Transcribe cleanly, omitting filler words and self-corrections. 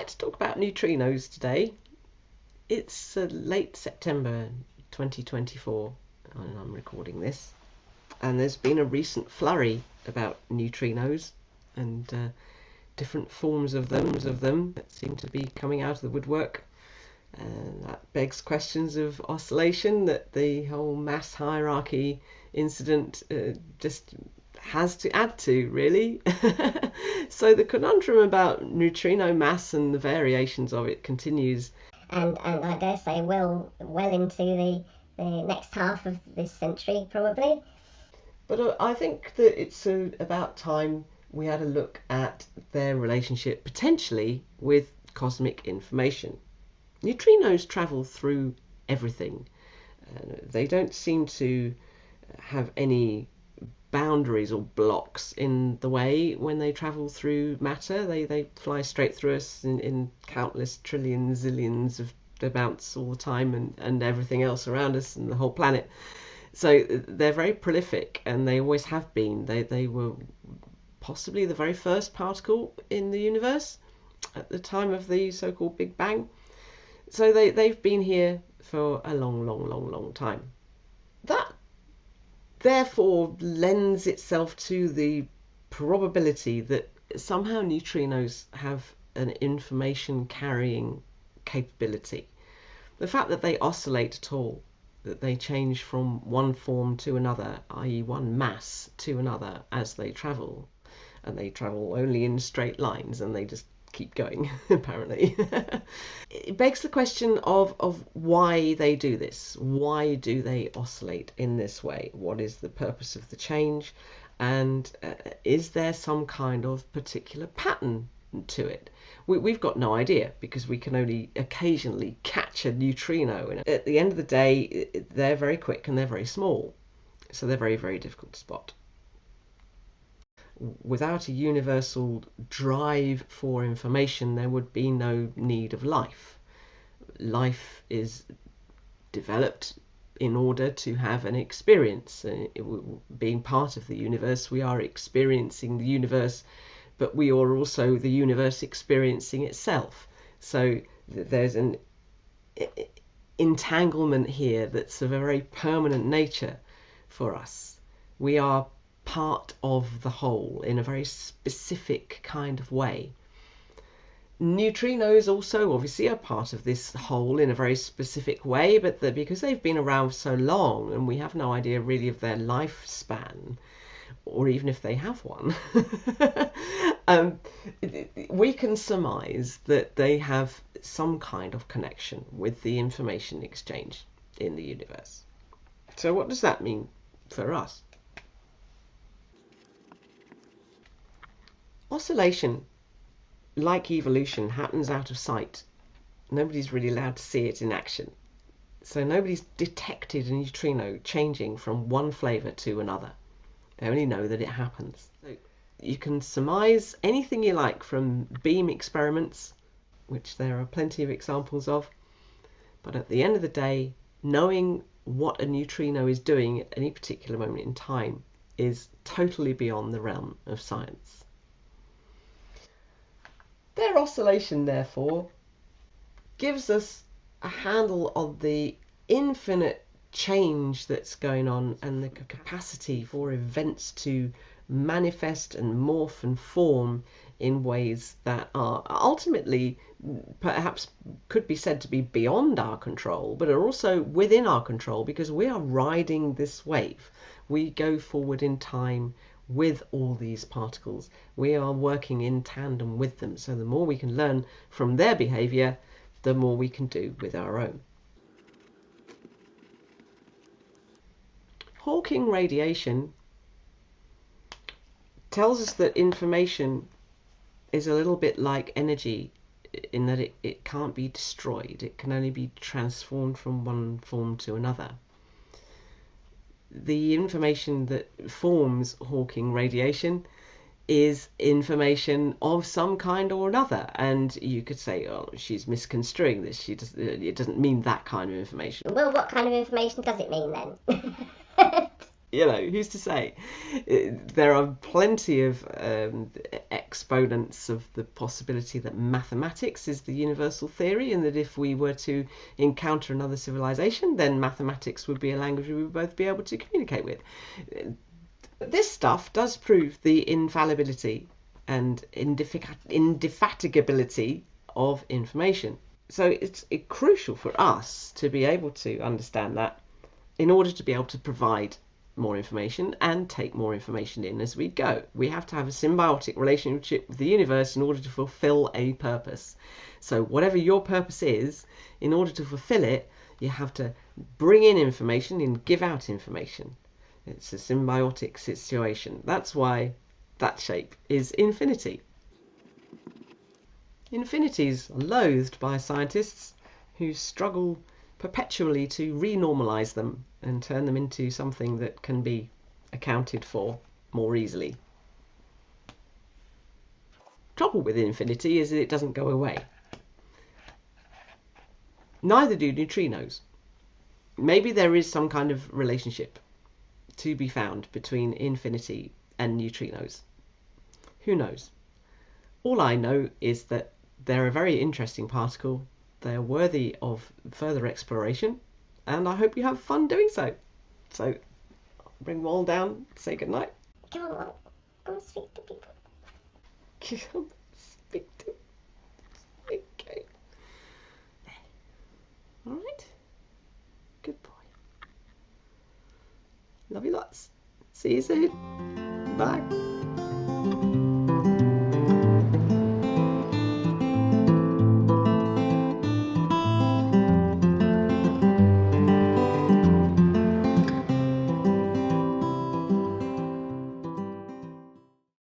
like to talk about neutrinos today. It's late September 2024 and I'm recording this, and there's been a recent flurry about neutrinos and different forms of them that seem to be coming out of the woodwork, and that begs questions of oscillation that the whole mass hierarchy incident just has to add to, really. So the conundrum about neutrino mass and the variations of it continues, and I dare say will well into the next half of this century probably. But I think that it's about time we had a look at their relationship potentially with cosmic information. Neutrinos travel through everything. They don't seem to have any boundaries or blocks in the way when they travel through matter. They fly straight through us in countless trillions, zillions of amounts all the time, and everything else around us and the whole planet. So they're very prolific, and they always have been. They were possibly the very first particle in the universe at the time of the so-called Big Bang. So they've been here for a long time. That therefore lends itself to the probability that somehow neutrinos have an information carrying capability. The fact that they oscillate at all, that they change from one form to another, i.e. one mass to another as they travel, and they travel only in straight lines and they just keep going apparently. It begs the question of why they do this. Why do they oscillate in this way? What is the purpose of the change? And is there some kind of particular pattern to it? We've got no idea, because we can only occasionally catch a neutrino. And at the end of the day, they're very quick and they're very small, so they're very difficult to spot. Without a universal drive for information, there would be no need of life. Life is developed in order to have an experience. Being part of the universe, we are experiencing the universe, but we are also the universe experiencing itself. So there's an entanglement here that's of a very permanent nature for us. We are part of the whole in a very specific kind of way. Neutrinos also obviously are part of this whole in a very specific way, but because they've been around for so long and we have no idea really of their lifespan, or even if they have one, we can surmise that they have some kind of connection with the information exchange in the universe. So what does that mean for us? Oscillation, like evolution, happens out of sight. Nobody's really allowed to see it in action. So nobody's detected a neutrino changing from one flavour to another. They only know that it happens. So you can surmise anything you like from beam experiments, which there are plenty of examples of, but at the end of the day, knowing what a neutrino is doing at any particular moment in time is totally beyond the realm of science. Their oscillation, therefore, gives us a handle on the infinite change that's going on and the capacity for events to manifest and morph and form in ways that are ultimately perhaps could be said to be beyond our control, but are also within our control, because we are riding this wave. We go forward in time with all these particles. We are working in tandem with them. So the more we can learn from their behavior, the more we can do with our own. Hawking radiation tells us that information is a little bit like energy, in that it can't be destroyed. It can only be transformed from one form to another. The information that forms Hawking radiation is information of some kind or another, and you could say, oh, she's misconstruing this. It doesn't mean that kind of information. Well, what kind of information does it mean then? You know, who's to say? There are plenty of exponents of the possibility that mathematics is the universal theory, and that if we were to encounter another civilization, then mathematics would be a language we would both be able to communicate with. This stuff does prove the infallibility and indefatigability of information. So it's crucial for us to be able to understand that in order to be able to provide more information and take more information in as we go. We have to have a symbiotic relationship with the universe in order to fulfill a purpose. So whatever your purpose is, in order to fulfill it, you have to bring in information and give out information. It's a symbiotic situation. That's why that shape is infinity. Infinities are loathed by scientists who struggle perpetually to renormalize them and turn them into something that can be accounted for more easily. Trouble with infinity is that it doesn't go away. Neither do neutrinos. Maybe there is some kind of relationship to be found between infinity and neutrinos. Who knows? All I know is that they're a very interesting particle. They're worthy of further exploration, and I hope you have fun doing so. So, bring them all down, say goodnight. Come on, go and speak to people. Come speak to. Okay. All right. Good boy. Love you lots. See you soon. Bye.